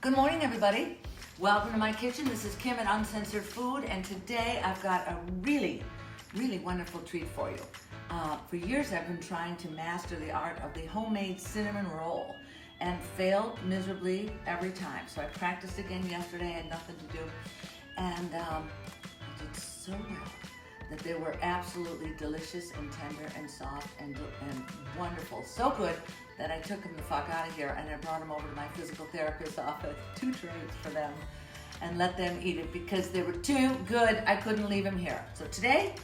Good morning, everybody. Welcome to my kitchen. This is Kim at Uncensored Food, and today I've got a really wonderful treat for you. For years I've been trying to master the art of the homemade cinnamon roll and failed miserably every time. So I practiced again yesterday. I had nothing to do, and I did so well that they were absolutely delicious and tender and soft and wonderful. So good that I took them the fuck out of here and I brought them over to my physical therapist's office, 2 trays for them, and let them eat it because they were too good. I couldn't leave them here. So today,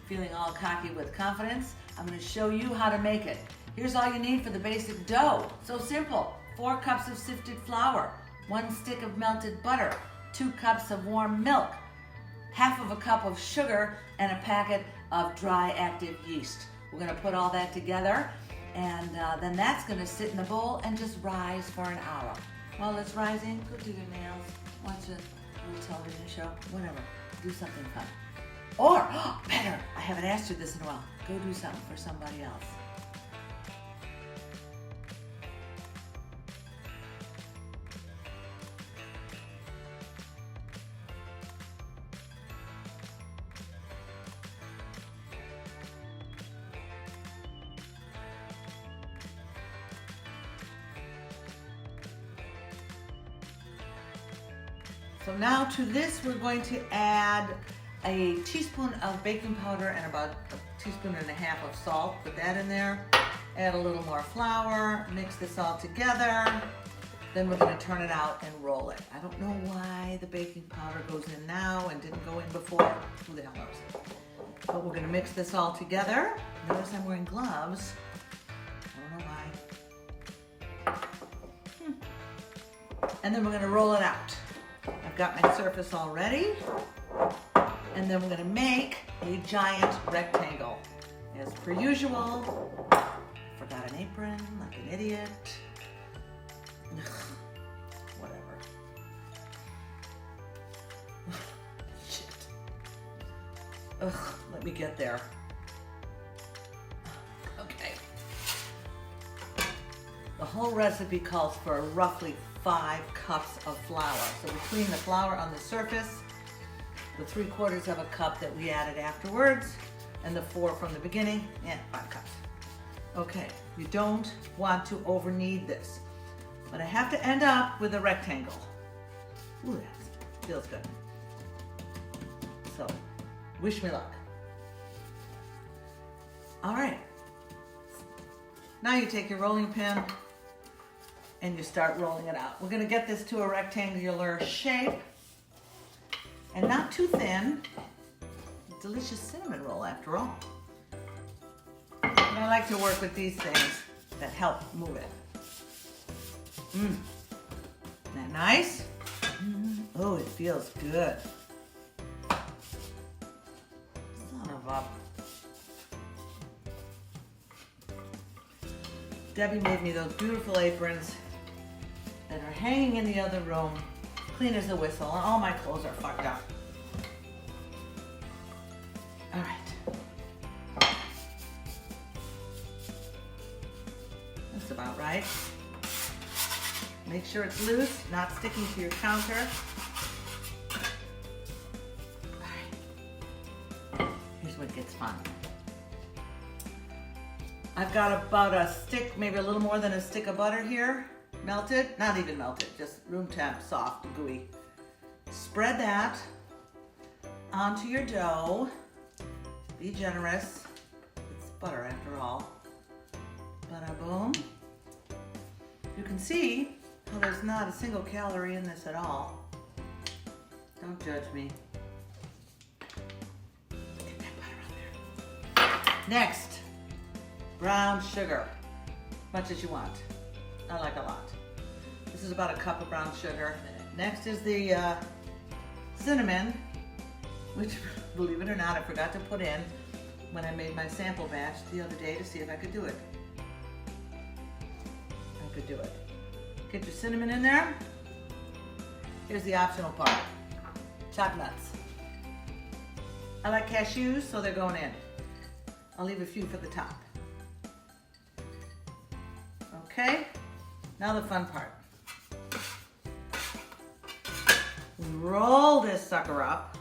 feeling all cocky with confidence, I'm going to show you how to make it. Here's all you need for the basic dough. So simple. 4 cups of sifted flour, 1 stick of melted butter, 2 cups of warm milk, half of a cup of sugar, and a packet of dry active yeast. We're going to put all that together, and then that's going to sit in the bowl and just rise for an hour. While it's rising, go do your nails, watch a little television show, whatever. Do something fun. Or, better, I haven't asked you this in a while, go do something for somebody else. So now to this we're going to add a teaspoon of baking powder and about a teaspoon and a half of salt. Put that in there. Add a little more flour. Mix this all together. Then we're going to turn it out and roll it. I don't know why the baking powder goes in now and didn't go in before. Who the hell knows? But we're going to mix this all together. Notice I'm wearing gloves. I don't know why. And then we're going to roll it out. I've got my surface all ready, and then we're going to make a giant rectangle. As per usual, forgot an apron like an idiot. Whatever. Shit. Ugh, let me get there. Okay. The whole recipe calls for roughly 5 cups of flour. So between the flour on the surface, the 3/4 of a cup that we added afterwards, and the 4 from the beginning, 5 cups. Okay, you don't want to over knead this, but I have to end up with a rectangle. Ooh, that feels good. So, wish me luck. All right. Now you take your rolling pin and you start rolling it out. We're gonna get this to a rectangular shape and not too thin. A delicious cinnamon roll after all. And I like to work with these things that help move it. Isn't that nice? Oh, it feels good. Son of a... Debbie made me those beautiful aprons that are hanging in the other room, clean as a whistle, and all my clothes are fucked up. All right. That's about right. Make sure it's loose, not sticking to your counter. All right. Here's what gets fun. I've got about a stick, maybe a little more than a stick of butter here. Melted, not even melted, just room temp, soft, gooey. Spread that onto your dough. Be generous. It's butter after all. Bada boom. You can see how there's not a single calorie in this at all. Don't judge me. Get that butter on there. Next, brown sugar. As much as you want. I like a lot. This is about a cup of brown sugar. Next is the cinnamon, which, believe it or not, I forgot to put in when I made my sample batch the other day to see if I could do it. I could do it. Get your cinnamon in there. Here's the optional part. Chopped nuts. I like cashews, so they're going in. I'll leave a few for the top. Okay, now the fun part. We roll this sucker up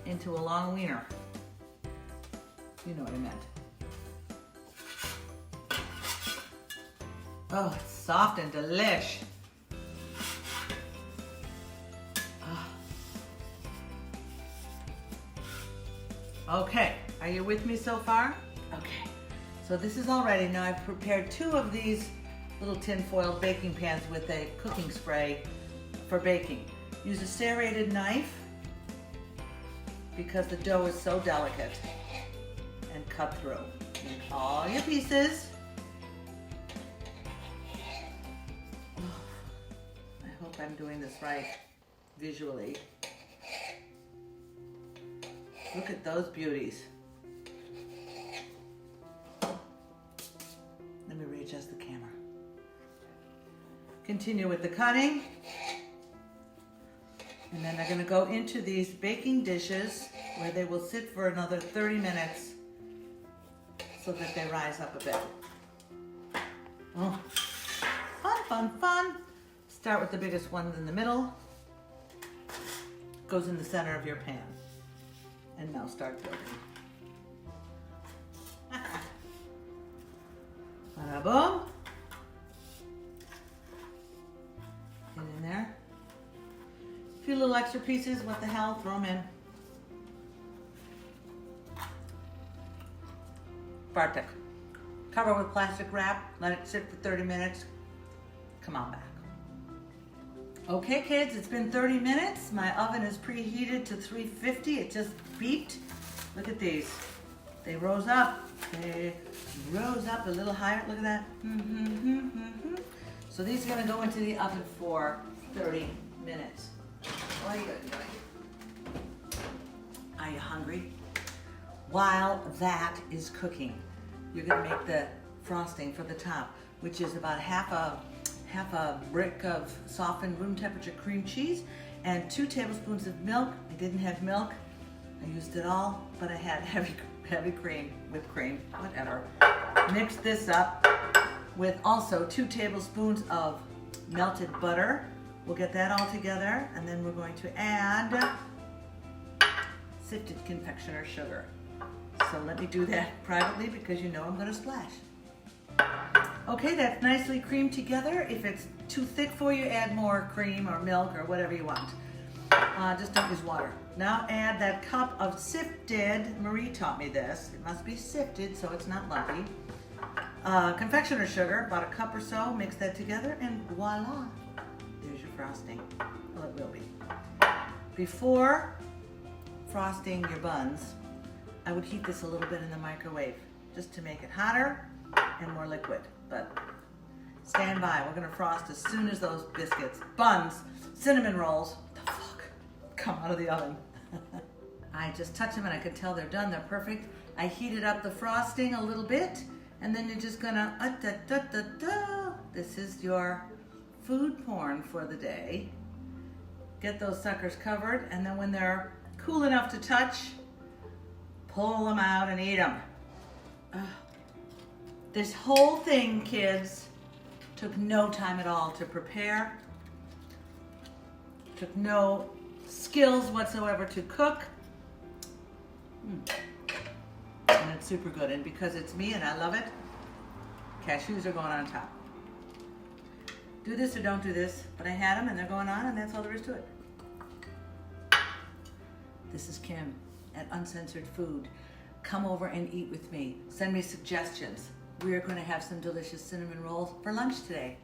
into a long wiener. You know what I meant. Oh, it's soft and delish. Okay, are you with me so far? Okay, so this is all ready. Now I've prepared 2 of these little tin foil baking pans with a cooking spray for baking. Use a serrated knife because the dough is so delicate, and cut through. Make all your pieces. I hope I'm doing this right visually. Look at those beauties. Let me readjust the camera. Continue with the cutting. And then they're going to go into these baking dishes where they will sit for another 30 minutes so that they rise up a bit. Oh, fun, fun, fun. Start with the biggest one in the middle. Goes in the center of your pan. And now start building. Bada boom. Get in there. A few little extra pieces, what the hell, throw them in. Bartek. Cover with plastic wrap, let it sit for 30 minutes. Come on back. Okay kids, it's been 30 minutes. My oven is preheated to 350. It just beeped. Look at these. They rose up. They rose up a little higher. Look at that. So these are gonna go into the oven for 30 minutes. What are you doing? Are you hungry? While that is cooking, you're gonna make the frosting for the top, which is about half a brick of softened room temperature cream cheese and 2 tablespoons of milk. I didn't have milk. I used it all, but I had heavy cream, whipped cream, whatever. Mix this up with also 2 tablespoons of melted butter. We'll get that all together, and then we're going to add sifted confectioner sugar. So let me do that privately because you know I'm going to splash. Okay, that's nicely creamed together. If it's too thick for you, add more cream or milk or whatever you want. Just don't use water. Now add that cup of sifted, Marie taught me this. It must be sifted so it's not lumpy. Confectioner sugar, about a cup or so. Mix that together and voila. There's your frosting. Well, it will be. Before frosting your buns, I would heat this a little bit in the microwave just to make it hotter and more liquid. But stand by, we're gonna frost as soon as those biscuits, buns, cinnamon rolls, what the fuck, come out of the oven. I just touch them and I can tell they're done, they're perfect. I heated up the frosting a little bit, and then you're just gonna, this is your food porn for the day. Get those suckers covered, and then when they're cool enough to touch, pull them out and eat them. This whole thing, kids, took no time at all to prepare. Took no skills whatsoever to cook. And it's super good. And because it's me and I love it, cashews are going on top. Do this or don't do this, but I had them and they're going on, and that's all there is to it. This is Kim at Uncensored Food. Come over and eat with me. Send me suggestions. We're going to have some delicious cinnamon rolls for lunch today.